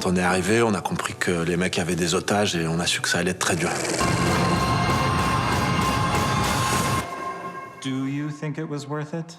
quand on est arrivé, on a compris que les mecs avaient des otages et on a su que ça allait être très dur. Do you think it was worth it?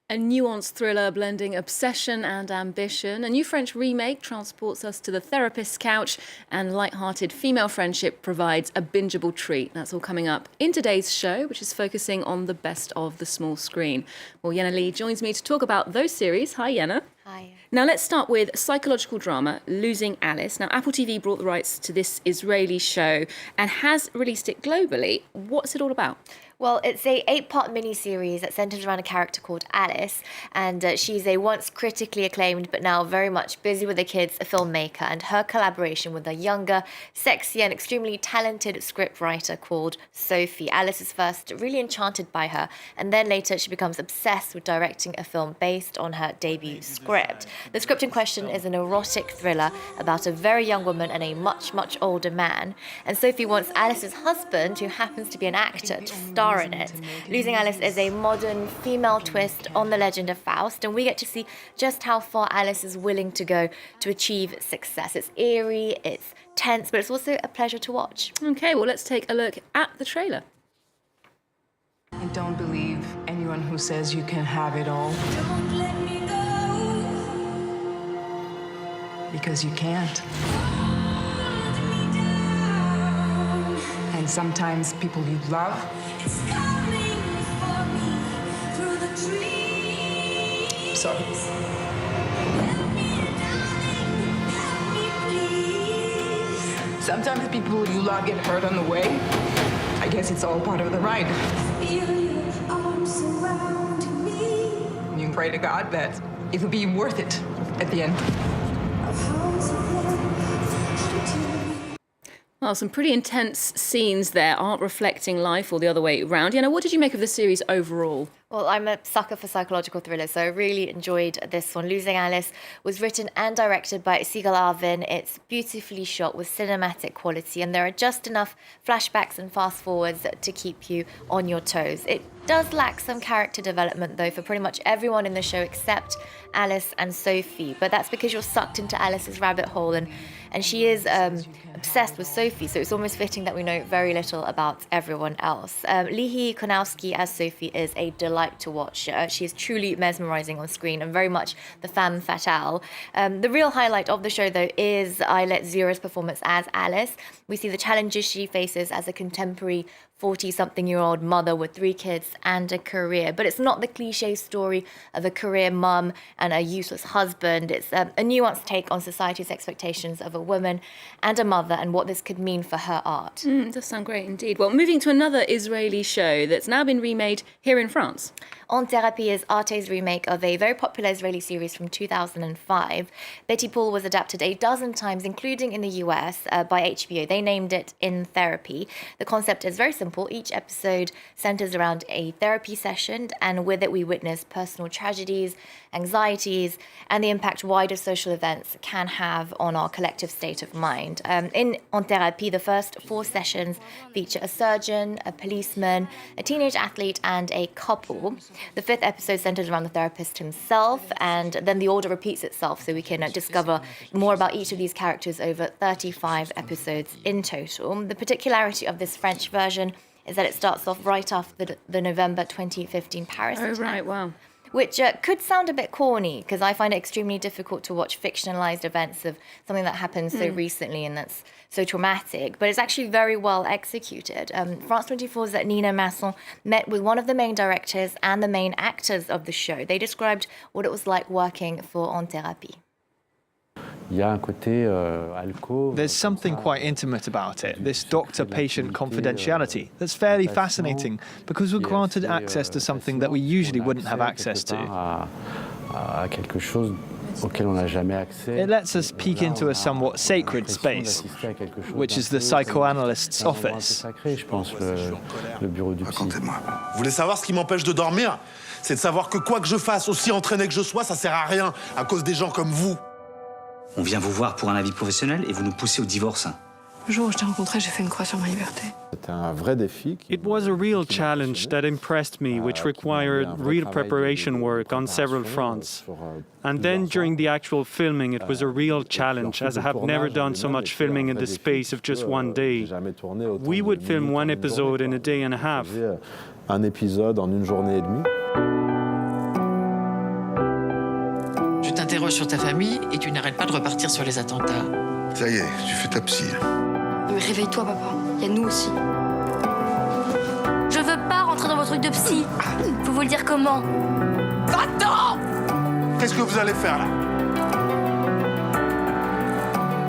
A nuanced thriller blending obsession and ambition. A new French remake transports us to the therapist's couch, and light-hearted female friendship provides a bingeable treat. That's all coming up in today's show, which is focusing on the best of the small screen. Well, Yena Lee joins me to talk about those series. Hi, Yena. Hi. Now, let's start with psychological drama, Losing Alice. Now, Apple TV brought the rights to this Israeli show and has released it globally. What's it all about? Well, it's a 8-part miniseries that centers around a character called Alice, and she's a once critically acclaimed but now very much busy with the kids, a filmmaker, and her collaboration with a younger, sexy and extremely talented scriptwriter called Sophie. Alice is first really enchanted by her, and then later she becomes obsessed with directing a film based on her debut script. The script in question is an erotic thriller about a very young woman and a much, much older man, and Sophie wants Alice's husband, who happens to be an actor, to star in it. Losing Alice is a modern female twist on the legend of Faust, and we get to see just how far Alice is willing to go to achieve success. It's eerie, it's tense, but it's also a pleasure to watch. Okay, well, let's take a look at the trailer. I don't believe anyone who says you can have it all. Don't let me go. Because you can't. Hold me down. And sometimes people you love It's coming for me through the trees. Sorry. Help me, darling, help me, please. Sometimes people you love get hurt on the way. I guess it's all part of the ride. Feel your arms surrounding me. You pray to God that it'll be worth it at the end. Our hearts are one. Well, some pretty intense scenes there, aren't reflecting life or the other way around. Yena, what did you make of the series overall? Well, I'm a sucker for psychological thrillers, so I really enjoyed this one. Losing Alice was written and directed by Sigal Arvin. It's beautifully shot with cinematic quality, and there are just enough flashbacks and fast forwards to keep you on your toes. It does lack some character development, though, for pretty much everyone in the show except Alice and Sophie. But that's because you're sucked into Alice's rabbit hole, and she is obsessed with Sophie, so it's almost fitting that we know very little about everyone else. Lihi Konowski as Sophie is a delight to watch. She is truly mesmerizing on screen and very much the femme fatale. The real highlight of the show, though, is Ayelet Zura's performance as Alice. We see the challenges she faces as a contemporary 40-something-year-old mother with 3 kids and a career. But it's not the cliche story of a career mum and a useless husband. It's a nuanced take on society's expectations of a woman and a mother and what this could mean for her art. It does sound great indeed. Well, moving to another Israeli show that's now been remade here in France. En Thérapie is Arte's remake of a very popular Israeli series from 2005. Betty Pool was adapted a dozen times, including in the US, by HBO. They named it In Therapy. The concept is very simple. Each episode centers around a therapy session, and with it we witness personal tragedies, anxieties, and the impact wider social events can have on our collective state of mind. In En Thérapie, the first 4 sessions feature a surgeon, a policeman, a teenage athlete, and a couple. The 5th episode centers around the therapist himself, and then the order repeats itself, so we can discover more about each of these characters over 35 episodes in total. The particularity of this French version is that it starts off right after the November 2015 Paris attack. Oh, right, wow. Which could sound a bit corny, because I find it extremely difficult to watch fictionalized events of something that happened so recently and that's so traumatic, but it's actually very well executed. France 24's Nina Masson met with one of the main directors and the main actors of the show. They described what it was like working for En Thérapie. There's something quite intimate about it, this doctor-patient confidentiality, that's fairly fascinating because we're granted access to something that we usually wouldn't have access to. It lets us peek into a somewhat sacred space, which is the psychoanalyst's office. Racontez-moi. Vous voulez savoir ce qui m'empêche de dormir? C'est de savoir que quoi que je fasse, aussi entraîné que je sois, ça sert à rien à cause des gens comme vous. On vient vous voir pour un avis professionnel et vous nous poussez au divorce. Le jour où je t'ai rencontré, j'ai fait une croix sur ma liberté. It was a real challenge that impressed me, which required real preparation work on several fronts. And then during the actual filming, it was a real challenge, as I have never done so much filming in the space of just one day. We would film one episode in a day and a half. Un épisode en une journée et demie. Je t'interroge sur ta famille et tu n'arrêtes pas de repartir sur les attentats. Ça y est, tu fais ta psy. Mais réveille-toi, papa. Il y a nous aussi. Je veux pas rentrer dans vos trucs de psy. Faut vous le dire comment. Va-t'en! Qu'est-ce que vous allez faire, là?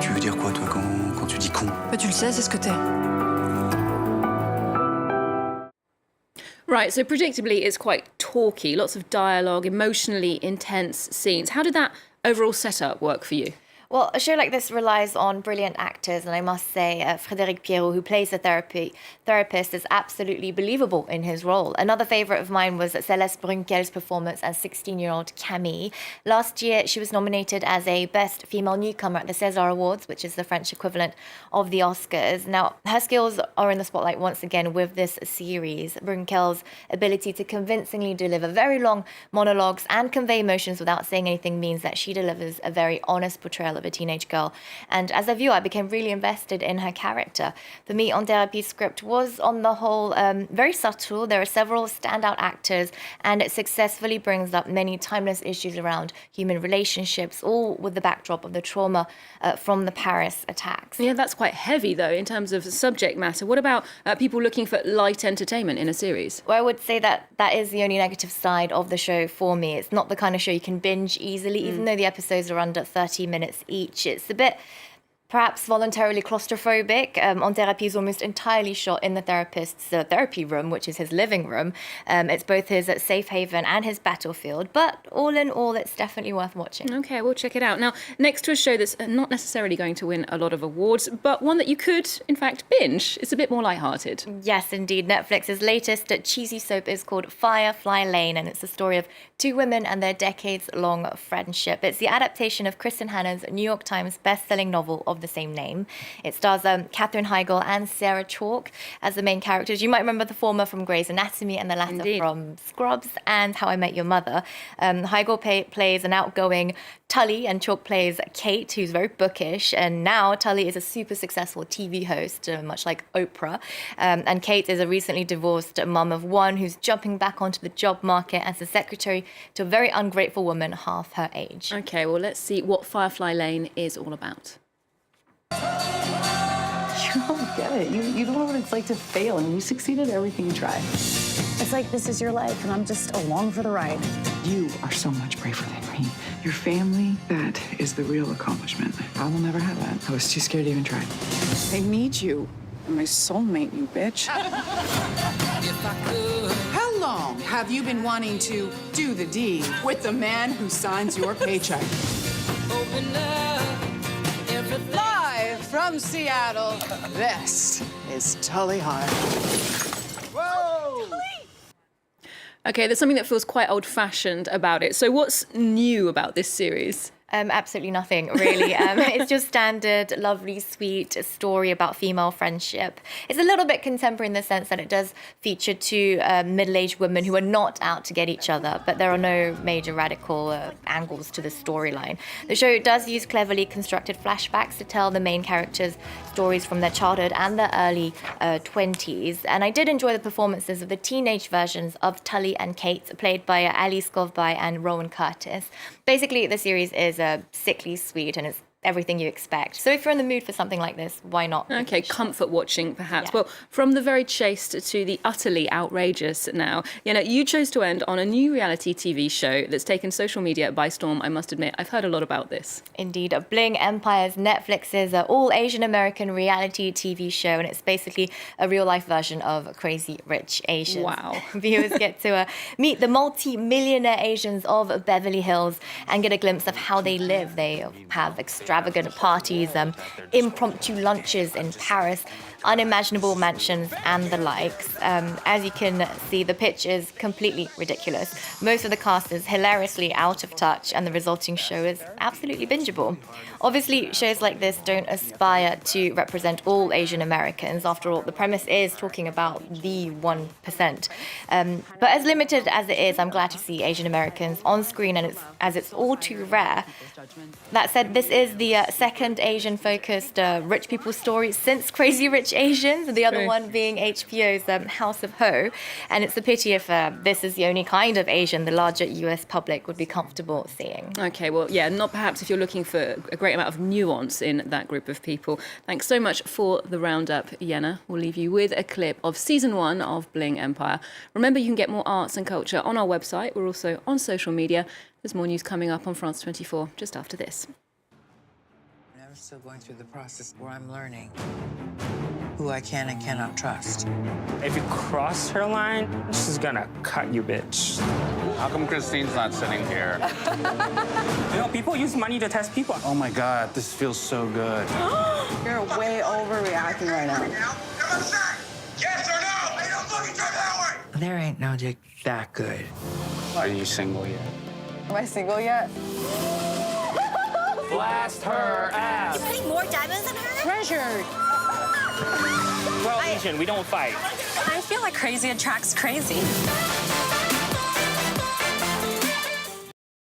Tu veux dire quoi, toi, quand tu dis con? Bah, tu le sais, c'est ce que t'es. Right, so predictably, it's quite talky, lots of dialogue, emotionally intense scenes. How did that overall setup work for you? Well, a show like this relies on brilliant actors, and I must say Frédéric Pierrot, who plays the therapist, is absolutely believable in his role. Another favourite of mine was Céleste Brunkel's performance as 16-year-old Camille. Last year, she was nominated as a Best Female Newcomer at the César Awards, which is the French equivalent of the Oscars. Now, her skills are in the spotlight once again with this series. Brunkel's ability to convincingly deliver very long monologues and convey emotions without saying anything means that she delivers a very honest portrayal of a teenage girl. And as a viewer, I became really invested in her character. For me, On Therapy's script was, on the whole, very subtle. There are several standout actors, and it successfully brings up many timeless issues around human relationships, all with the backdrop of the trauma from the Paris attacks. Yeah, that's quite heavy, though, in terms of subject matter. What about people looking for light entertainment in a series? Well, I would say that is the only negative side of the show for me. It's not the kind of show you can binge easily, even though the episodes are under 30 minutes each. It's a bit perhaps voluntarily claustrophobic. On Therapy is almost entirely shot in the therapist's therapy room, which is his living room. It's both his safe haven and his battlefield, but all in all, it's definitely worth watching. Okay, we'll check it out. Now, next to a show that's not necessarily going to win a lot of awards, but one that you could, in fact, binge. It's a bit more lighthearted. Yes, indeed. Netflix's latest cheesy soap is called Firefly Lane, and it's the story of two women and their decades-long friendship. It's the adaptation of Kristen Hanna's New York Times best-selling novel of the same name. It stars Katherine Heigl and Sarah Chalke as the main characters. You might remember the former from Grey's Anatomy and the latter Indeed. from Scrubs and How I Met Your Mother. Heigl plays an outgoing Tully, and Chalke plays Kate, who's very bookish. And now Tully is a super successful TV host, much like Oprah. And Kate is a recently divorced mum of one who's jumping back onto the job market as a secretary to a very ungrateful woman half her age. Okay, well, let's see what Firefly Lane is all about. You don't get it. You don't know what it's like to fail, and you succeed at everything you try. It's like this is your life, and I'm just along for the ride. You are so much braver than me. Your family, that is the real accomplishment. I will never have that. I was too scared to even try. I need you. I'm my soulmate, you bitch. How long have you been wanting to do the deed with the man who signs your paycheck? Live from Seattle, this is Tully Hart. Okay, there's something that feels quite old-fashioned about it. So what's new about this series? Absolutely nothing, really. It's just standard, lovely, sweet story about female friendship. It's a little bit contemporary in the sense that it does feature two middle-aged women who are not out to get each other, but there are no major radical angles to the storyline. The show does use cleverly constructed flashbacks to tell the main characters' stories from their childhood and their early 20s. And I did enjoy the performances of the teenage versions of Tully and Kate, played by Ali Skovby and Rowan Curtis. Basically, the series is sickly sweet, and it's everything you expect. So if you're in the mood for something like this, why not? Okay, comfort watching, perhaps. Yeah. Well, from the very chaste to the utterly outrageous now, you chose to end on a new reality TV show that's taken social media by storm, I must admit. I've heard a lot about this. Indeed. Bling Empire's Netflix's all-Asian American reality TV show, and it's basically a real-life version of Crazy Rich Asians. Wow. Viewers get to meet the multi-millionaire Asians of Beverly Hills and get a glimpse of how they live. They have extravagant extravagant parties, impromptu lunches in Paris, unimaginable mansions and the likes. As you can see, the pitch is completely ridiculous. Most of the cast is hilariously out of touch, and the resulting show is absolutely bingeable. Obviously, shows like this don't aspire to represent all Asian Americans. After all, the premise is talking about the 1%. But as limited as it is, I'm glad to see Asian Americans on screen, and as it's all too rare. That said, this is the second Asian-focused rich people story since Crazy Rich Asians, the other one being HBO's House of Ho. And it's a pity if this is the only kind of Asian the larger US public would be comfortable seeing. Okay, well, yeah, not perhaps if you're looking for a great amount of nuance in that group of people. Thanks so much for the roundup, Yena. We'll leave you with a clip of season 1 of Bling Empire. Remember, you can get more arts and culture on our website. We're also on social media. There's more news coming up on France 24 just after this. I'm still going through the process where I'm learning who I can and cannot trust. If you cross her line, she's gonna cut you, bitch. How come Christine's not sitting here? You know, people use money to test people. Oh my God, this feels so good. You're way overreacting right now. Yes or no? Ain't no fucking turn that way! There ain't no dick that good. Are you single yet? Am I single yet? Blast her ass! You're putting more diamonds in her? Treasured. We're all Asian, we don't fight. I feel like crazy attracts crazy.